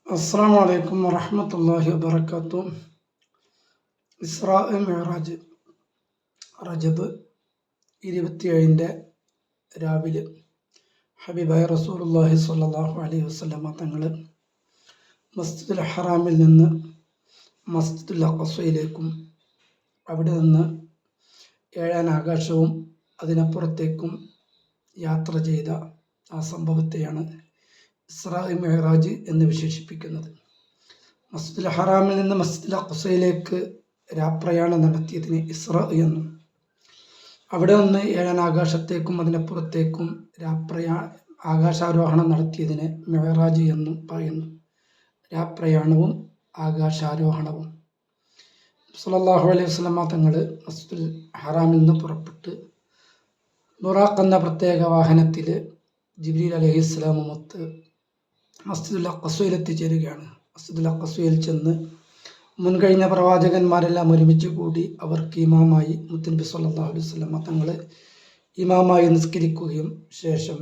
അസ്സലാമു അലൈക്കും വറഹ്മത്തുള്ളാഹി വബറകാതുഹു. ഇസ്രാ മിഅ്റാജ് റജബ് 27 രാവിലെ ഹബീബായ റസൂലുള്ളാഹി സ്വല്ലല്ലാഹു അലൈഹി വസല്ലമ തങ്ങൾ മസ്ജിദുൽ ഹറാമിൽ നിന്ന് മസ്ജിദുൽ അഖ്സയിലേക്കും അവിടെ നിന്ന് ഏഴാൻ ആകാശവും അതിനപ്പുറത്തേക്കും യാത്ര ചെയ്ത ആ സംഭവത്തെയാണ് ഇസ്രാ മിഅ്റാജ് എന്ന് വിശേഷിപ്പിക്കുന്നത്. മസ്ജിദുൽ ഹറാമിൽ നിന്ന് മസ്ജിദുൽ അഖ്സയിലേക്ക് രാപ്രയാണം നടത്തിയതിന് ഇസ്രാ എന്നും, അവിടെ നിന്ന് ഏഴാൻ ആകാശത്തേക്കും അതിനപ്പുറത്തേക്കും ആകാശാരോഹണം നടത്തിയതിന് മിഅ്റാജ് എന്നും പറയുന്നു. രാപ്രയാണവും ആകാശാരോഹണവും. സല്ലല്ലാഹു അലൈഹി വസല്ലമ തങ്ങൾ മസ്ജിദുൽ ഹറാമിൽ നിന്ന് പുറപ്പെട്ട് ബുറാഖ് എന്ന പ്രത്യേക വാഹനത്തിൽ ജിബ്രീൽ അലൈഹിസ്സലാമുമൊത്ത് മസ്ജിദുൽ അഖ്സയിൽ എത്തിച്ചേരുകയാണ്. മസ്ജിദുൽ അഖ്സയിൽ ചെന്ന് മുൻകഴിഞ്ഞ പ്രവാചകന്മാരെല്ലാം ഒരുമിച്ച് കൂടി അവർക്ക് ഇമാമായി മുത്തുനബി സല്ലല്ലാഹു അലൈഹി വസല്ലമ തങ്ങൾ ഇമാമായി നിസ്കരിക്കുകയും ശേഷം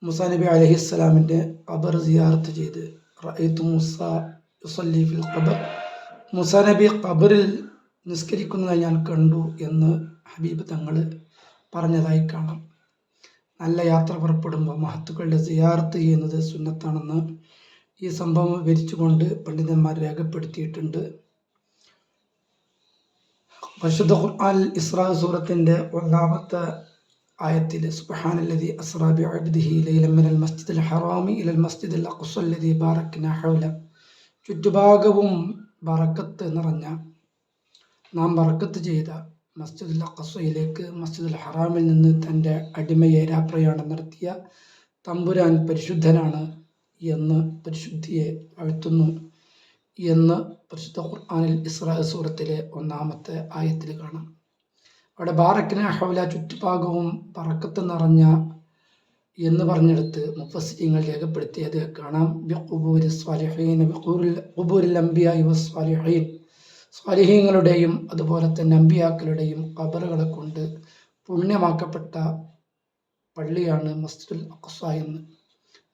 മൂസാ നബി അലൈഹിസ്സലാമിൻ്റെ ഖബർ സിയാറത്ത് ചെയ്ത് റഅയ്തു മൂസാ യുസല്ലി ഫിൽ ഖബർ, മൂസാ നബി ഖബറിൽ നിസ്കരിക്കുന്നത് ഞാൻ കണ്ടു എന്ന് ഹബീബ് തങ്ങൾ പറഞ്ഞതായി കാണാം. നല്ല യാത്ര പുറപ്പെടുമ്പോൾ മഹത്തുക്കളുടെ സിയാറത്ത് ചെയ്യുന്നത് സുന്നത്താണെന്ന് ഈ സംഭവം വിവരിച്ചുകൊണ്ട് പണ്ഡിതന്മാർ രേഖപ്പെടുത്തിയിട്ടുണ്ട്. പരിശുദ്ധ ഖുർആൻ ഇസ്രാ സൂറത്തിൻ്റെ 1-ാമത്തെ ആയത്തിൽ സുബ്ഹാനല്ലദീ അസ്റാ ബിഅബ്ദിഹി ലൈലൻ മിനൽ മസ്ജിദിൽ ഹറാമി ഇലൽ മസ്ജിദിൽ അഖ്സല്ലദീ ബാറക്നാ ഹൗല, ചുറ്റുഭാഗവും ബറക്കത്ത് നിറഞ്ഞ, നാം ബറക്കത്ത് ചെയ്ത മസ്ജിദുൽ അഖ്സയിലേക്ക് മസ്ജിദുൽ ഹറാമിൽ നിന്ന് തൻ്റെ അടിമയെ രാപ്രയാണം നടത്തിയ തമ്പുരാൻ പരിശുദ്ധനാണ് എന്ന്, പരിശുദ്ധിയെ വാഴ്ത്തുന്നു എന്ന് പരിശുദ്ധ ഖുർആനിൽ ഇസ്രാ സൂറത്തിലെ 1-ാമത്തെ ആയത്തിൽ കാണാം. അവിടെ ബാറക്നാ ഹൗല, ചുറ്റുഭാഗവും ബറക്കത്ത് നിറഞ്ഞ എന്ന് പറഞ്ഞെടുത്ത് മുഫസ്സിരീങ്ങൾ രേഖപ്പെടുത്തിയത് കാണാം. ബിഖുബൂരി സ്വാലിഹീൻ, ബിഖുബൂരിൽ അംബിയാഇ വസ്വാലിഹീൻ, സ്വാലിഹീങ്ങളുടെയും അതുപോലെ തന്നെ അമ്പിയാക്കളുടെയും ഖബറുകളെ കൊണ്ട് പുണ്യമാക്കപ്പെട്ട പള്ളിയാണ് മസ്ജിദുൽ അഖ്സ എന്ന്.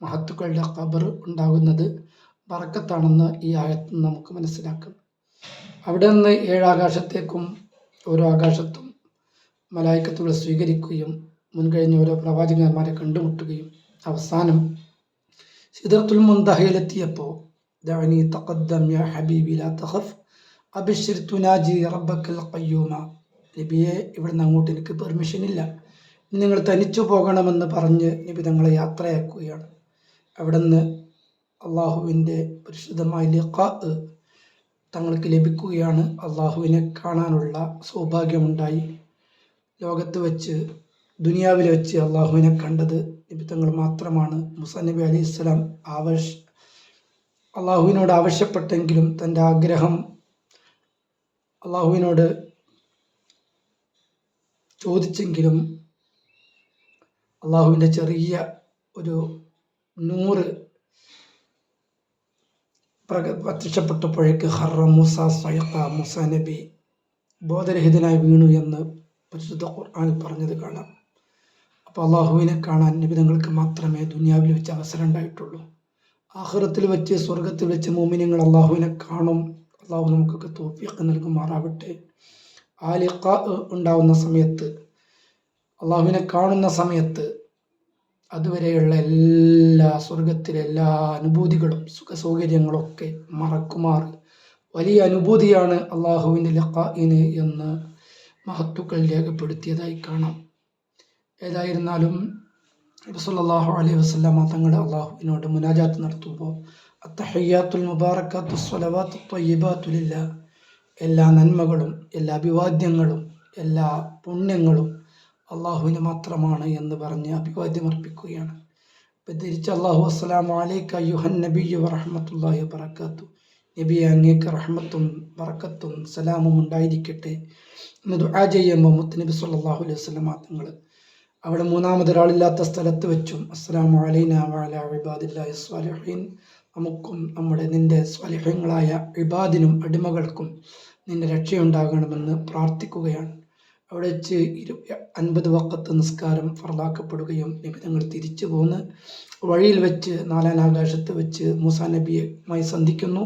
മഹത്തുക്കളുടെ ഖബർ ഉണ്ടാകുന്നത് ബറക്കത്താണെന്ന് ഈ ആയത്തിൽ നമുക്ക് മനസ്സിലാക്കാം. അവിടെ നിന്ന് 7 ആകാശത്തേക്കും ഓരോ ആകാശത്തും മലായിക്കത്തുകളെ സ്വീകരിക്കുകയും മുൻകഴിഞ്ഞ ഓരോ പ്രവാചകന്മാരെ കണ്ടുമുട്ടുകയും അവസാനം സിദ്റത്തുൽ മുൻതഹയിലെത്തിയപ്പോൾ ദഅനി തഖദ്ദം യാ ഹബീബി ലാ തഖഫ് അബിശ്ശിർ തുനാജി റബ്ബക്കൽ ഖയ്യൂമ, നബിയെ ഇവിടുന്ന് അങ്ങോട്ട് എനിക്ക് പെർമിഷൻ ഇല്ല, നിങ്ങൾ തനിച്ചു പോകണമെന്ന് പറഞ്ഞ് നബി തങ്ങളെ യാത്രയാക്കുകയാണ്. അവിടെ നിന്ന് അള്ളാഹുവിൻ്റെ പരിശുദ്ധമായ ലിഖാ തങ്ങൾക്ക് ലഭിക്കുകയാണ്. അള്ളാഹുവിനെ കാണാനുള്ള സൗഭാഗ്യമുണ്ടായി. ലോകത്ത് വെച്ച്, ദുനിയാവിൽ വെച്ച് അള്ളാഹുവിനെ കണ്ടത് നബി തങ്ങൾ മാത്രമാണ്. മൂസാ നബി അലൈഹിസ്സലാം അള്ളാഹുവിനോട് ആവശ്യപ്പെട്ടെങ്കിലും തൻ്റെ ആഗ്രഹം അള്ളാഹുവിനോട് ചോദിച്ചെങ്കിലും അള്ളാഹുവിൻ്റെ ചെറിയ ഒരു നൂറ് പ്രത്യക്ഷപ്പെട്ടപ്പോഴേക്ക് ഹറ മൂസ സയഖ, മൂസാ നബി ബോധരഹിതനായി വീണു എന്ന് പരിശുദ്ധ ഖുർആനിൽ പറഞ്ഞത് കാണാം. അപ്പോൾ അള്ളാഹുവിനെ കാണാൻ നബി തങ്ങൾക്ക് മാത്രമേ ദുനിയാവിൽ വെച്ച് അവസരം ഉണ്ടായിട്ടുള്ളൂ. ആഖിറത്തിൽ വെച്ച്, സ്വർഗത്തിൽ വെച്ച് മുഅ്മിനീങ്ങൾ അള്ളാഹുവിനെ കാണും. അള്ളാഹു നമുക്കൊക്കെ തൗഫീഖ് നൽകുമാറാവട്ടെ. ആ ലിഖാ ഉണ്ടാവുന്ന സമയത്ത്, അള്ളാഹുവിനെ കാണുന്ന സമയത്ത്, അതുവരെയുള്ള എല്ലാ സ്വർഗത്തിലെ എല്ലാ അനുഭൂതികളും സുഖ സൗകര്യങ്ങളൊക്കെ മറക്കുമാർ വലിയ അനുഭൂതിയാണ് അള്ളാഹുവിൻ്റെ ലിഖാഇന് എന്ന് മഹത്തുക്കൾ രേഖപ്പെടുത്തിയതായി കാണാം. ഏതായിരുന്നാലും നബി സല്ലല്ലാഹു അലൈഹി വസല്ലമ തങ്ങൾ അള്ളാഹുവിനോട് മുനാജാത്ത് നടത്തുമ്പോൾ അത്തഹിയ്യാത്തുൽ മുബാറകാത്തു സ്വലവാത്തു ത്വയ്യിബാത്തു ലില്ലാ, എല്ലാ നന്മകളും എല്ലാ അഭിവാദ്യങ്ങളും എല്ലാ പുണ്യങ്ങളും അള്ളാഹുവിന് മാത്രമാണ് എന്ന് പറഞ്ഞ് അഭിവാദ്യം അർപ്പിക്കുകയാണ്. അപ്പം തിരിച്ച് അള്ളാഹു അസ്സലാമു അലൈക അയ്യുഹൻ നബിയ്യു വറഹ്മത്തുള്ളാഹി വബറകാത്തു, നബിയെ അങ്ങേക്ക് റഹ്മത്തും ബറക്കത്തും സലാമും ഉണ്ടായിരിക്കട്ടെ എന്ന് ദുആ ചെയ്യുമ്പോൾ മുത്തുനബി സല്ലല്ലാഹു അലൈഹി വസല്ലമ തങ്ങൾ അവിടെ 3-മതൊരാളില്ലാത്ത സ്ഥലത്ത് വെച്ചും അസ്സലാമു അലൈനാ വഅലാ ഇബാദില്ലാഹി സ്വാലിഹീൻ, നമുക്കും നമ്മുടെ നിന്റെ സ്വാലിഹീങ്ങളായ ഇബാദിനും അടിമകൾക്കും നിന്റെ രക്ഷയുണ്ടാകണമെന്ന് പ്രാർത്ഥിക്കുകയാണ്. അവിടെ വെച്ച് 50 വഖത്ത് നിസ്കാരം ഫർളാക്കപ്പെടുകയും നബി തങ്ങൾ തിരിച്ചു പോന്ന് വഴിയിൽ വെച്ച് നാലാനാകാശത്ത് വെച്ച് മൂസാ നബിയുമായി സന്ധിക്കുന്നു.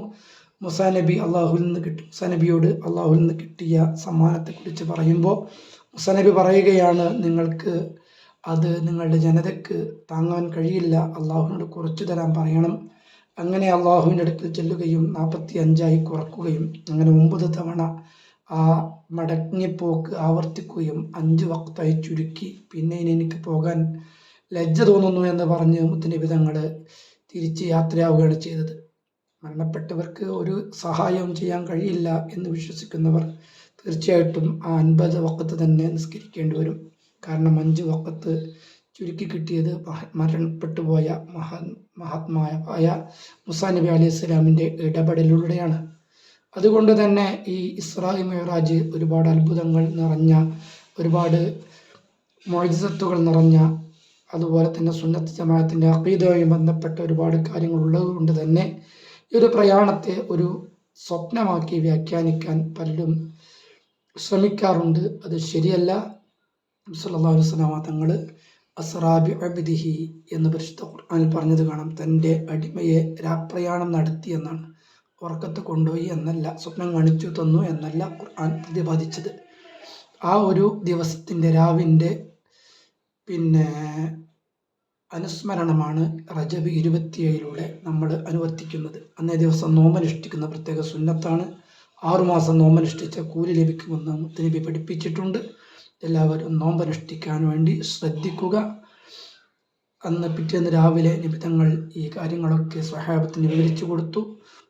മൂസാ നബിയോട് അള്ളാഹുവിൽ നിന്ന് കിട്ടിയ സമ്മാനത്തെക്കുറിച്ച് പറയുമ്പോൾ മൂസാ നബി പറയുകയാണ്, നിങ്ങൾക്ക് അത് നിങ്ങളുടെ ജനതയ്ക്ക് താങ്ങാൻ കഴിയില്ല, അള്ളാഹുവിനോട് കുറച്ചു തരാൻ പറയണം. അങ്ങനെ അള്ളാഹുവിൻ്റെ അടുക്കൽ ചെല്ലുകയും 45 കുറക്കുകയും അങ്ങനെ 9 തവണ ആ മടങ്ങിപ്പോക്ക് ആവർത്തിക്കുകയും 5 വക്തായി ചുരുക്കി, പിന്നെ ഇനി എനിക്ക് പോകാൻ ലജ്ജ തോന്നുന്നു എന്ന് പറഞ്ഞ് മുത്തുനബി തങ്ങൾ തിരിച്ച് യാത്രയാവുകയാണ് ചെയ്തത്. മരണപ്പെട്ടവർക്ക് ഒരു സഹായവും ചെയ്യാൻ കഴിയില്ല എന്ന് വിശ്വസിക്കുന്നവർ തീർച്ചയായിട്ടും ആ 50 വക്കത്ത് തന്നെ നിസ്കരിക്കേണ്ടി വരും. കാരണം 5 വക്കത്ത് ചുരുക്കി കിട്ടിയത് മരണപ്പെട്ടുപോയ മഹാത്മായ മൂസാ നബി അലൈഹി സ്വലാമിൻ്റെ ഇടപെടലിലൂടെയാണ്. അതുകൊണ്ട് തന്നെ ഈ ഇസ്രാ മിഅ്റാജ് ഒരുപാട് അത്ഭുതങ്ങൾ നിറഞ്ഞ, ഒരുപാട് മുഅ്ജിസത്തുകൾ നിറഞ്ഞ, അതുപോലെ തന്നെ സുന്നത്ത് ജമാഅത്തിൻ്റെ അഖീദയുമായി ബന്ധപ്പെട്ട ഒരുപാട് കാര്യങ്ങൾ ഉള്ളതുകൊണ്ട് തന്നെ ഈ ഒരു പ്രയാണത്തെ ഒരു സ്വപ്നമാക്കി വ്യാഖ്യാനിക്കാൻ പലരും ശ്രമിക്കാറുണ്ട്. അത് ശരിയല്ല. സല്ലല്ലാഹു അലൈഹി വസല്ലം തങ്ങൾ അസ്റാ ബിഅബ്ദിഹി എന്ന് പരിശുദ്ധ ഖുർആനിൽ പറഞ്ഞത് കാണാം. തൻ്റെ അടിമയെ രാപ്രയാണം നടത്തി എന്നാണ്. ഉറക്കത്ത് കൊണ്ടുപോയി എന്നല്ല, സ്വപ്നം കാണിച്ചു തന്നു എന്നല്ല ഖുർആൻ പ്രതിപാദിച്ചത്. ആ ഒരു ദിവസത്തിൻ്റെ രാവിൻ്റെ അനുസ്മരണമാണ് റജബ് 27 നമ്മൾ അനുവർത്തിക്കുന്നത്. അന്നേ ദിവസം നോമ്പനുഷ്ഠിക്കുന്ന പ്രത്യേക സുന്നത്താണ്. 6 മാസം നോമ്പനുഷ്ഠിച്ച കൂലി ലഭിക്കുമെന്ന് മുത്തുനബി പഠിപ്പിച്ചിട്ടുണ്ട്. എല്ലാവരും നോമ്പനുഷ്ഠിക്കാൻ വേണ്ടി ശ്രദ്ധിക്കുക. അന്ന് പിറ്റേന്ന് രാവിലെ നബി തങ്ങൾ ഈ കാര്യങ്ങളൊക്കെ സ്വഹാബത്തിന് വിവരിച്ചു കൊടുത്തു.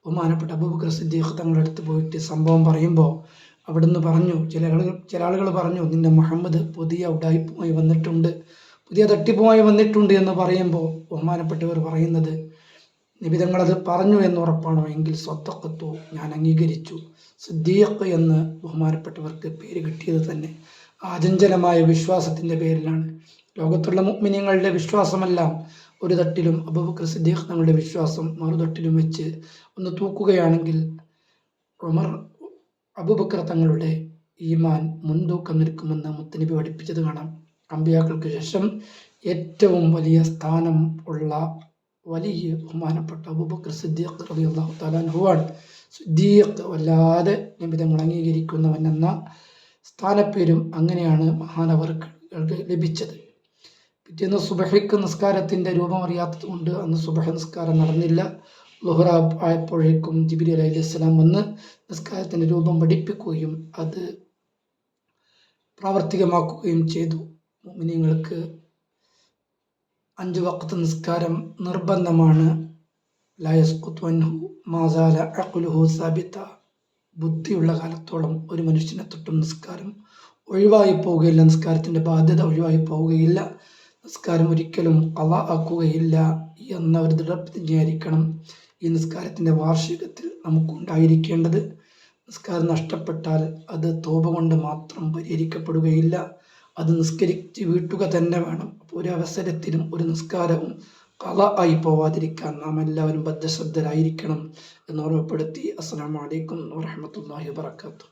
ബഹുമാനപ്പെട്ട അബൂബക്കർ സിദ്ദീഖ് തങ്ങളുടെ അടുത്ത് പോയിട്ട് സംഭവം പറയുമ്പോൾ അവിടുന്ന് പറഞ്ഞു, ചില ആളുകൾ പറഞ്ഞു, നിന്റെ മുഹമ്മദ് പുതിയ ഉഡായിപ്പുമായി വന്നിട്ടുണ്ട്, പുതിയ തട്ടിപ്പുമായി വന്നിട്ടുണ്ട് എന്ന് പറയുമ്പോൾ ബഹുമാനപ്പെട്ടവർ പറയുന്നത്, നബി തങ്ങളത് പറഞ്ഞു എന്ന് ഉറപ്പാണോ? എങ്കിൽ സ്വദ്ദഖത്തു, ഞാൻ അംഗീകരിച്ചു. സിദ്ദീഖ് എന്ന് ബഹുമാനപ്പെട്ടവർക്ക് പേര് കിട്ടിയത് തന്നെ അചഞ്ചലമായ വിശ്വാസത്തിൻ്റെ പേരിലാണ്. ലോകത്തുള്ള മുഅ്മിനീങ്ങളുടെ വിശ്വാസമെല്ലാം ഒരു തട്ടിലും അബൂബക്കർ സിദ്ദീഖ് തങ്ങളുടെ വിശ്വാസം മറുതട്ടിലും വെച്ച് ഒന്ന് തൂക്കുകയാണെങ്കിൽ അബൂബക്കർ തങ്ങളുടെ ഈമാൻ മുൻതൂക്കം നിൽക്കുമെന്ന് മുത്തുനബി പഠിപ്പിച്ചത് കാണാം. അമ്പിയാക്കൾക്ക് ശേഷം ഏറ്റവും വലിയ സ്ഥാനം ഉള്ള വലിയ ബഹുമാനപ്പെട്ട അബൂബക്കർ സിദ്ദീഖ് റളിയല്ലാഹു തആല അൻഹുവാണ്. സിദ്ദീഖ് വല്ലാതെ നബി തങ്ങൾ അംഗീകരിക്കുന്നവൻ എന്ന സ്ഥാനപ്പേരും അങ്ങനെയാണ് മഹാനവർക്ക് ലഭിച്ചത്. പിറ്റേന്ന് സുബഹിക്ക് നിസ്കാരത്തിൻ്റെ രൂപം അറിയാത്തത് കൊണ്ട് അന്ന് സുബഹ നിസ്കാരം നടന്നില്ല. ളുഹ്ർ ആയപ്പോഴേക്കും ജിബ്രീൽ അലൈഹിസ്സലാം വന്ന് നിസ്കാരത്തിൻ്റെ രൂപം പഠിപ്പിക്കുകയും അത് പ്രാവർത്തികമാക്കുകയും ചെയ്തു. മുഅ്മിനീങ്ങൾക്ക് 5 വഖ്ത് നിസ്കാരം നിർബന്ധമാണ്. ലാ യസ്ഖുതു അൻഹു മാ സാല അഖ്ലുഹു സാബിത, ബുദ്ധിയുള്ള കാലത്തോളം ഒരു മനുഷ്യനെ തൊട്ടും നിസ്കാരം ഒഴിവായി പോവുകയില്ല, നിസ്കാരത്തിൻ്റെ ബാധ്യത ഒഴിവായി പോവുകയില്ല, നിസ്കാരം ഒരിക്കലും ഖളാ ആക്കുകയില്ല എന്ന ഒരു ദൃഢപ്രതിജ്ഞയായിരിക്കണം ഈ നിസ്കാരത്തിൻ്റെ വാർഷികത്തിൽ നമുക്കുണ്ടായിരിക്കേണ്ടത്. നിസ്കാരം നഷ്ടപ്പെട്ടാൽ അത് തൗബ കൊണ്ട് മാത്രം പരിഹരിക്കപ്പെടുകയില്ല, അത് നിസ്കരിച്ച് വീട്ടുക തന്നെ വേണം. അപ്പോൾ ഒരു അവസരത്തിലും ഒരു നിസ്കാരവും ഖളാ ആയി പോവാതിരിക്കാൻ നാം എല്ലാവരും ബദ്ധശ്രദ്ധരായിരിക്കണം എന്ന് ഓർമ്മപ്പെടുത്തി. അസ്സലാമു അലൈക്കും വറഹ്മത്തുള്ളാഹി വബറകാതുഹു.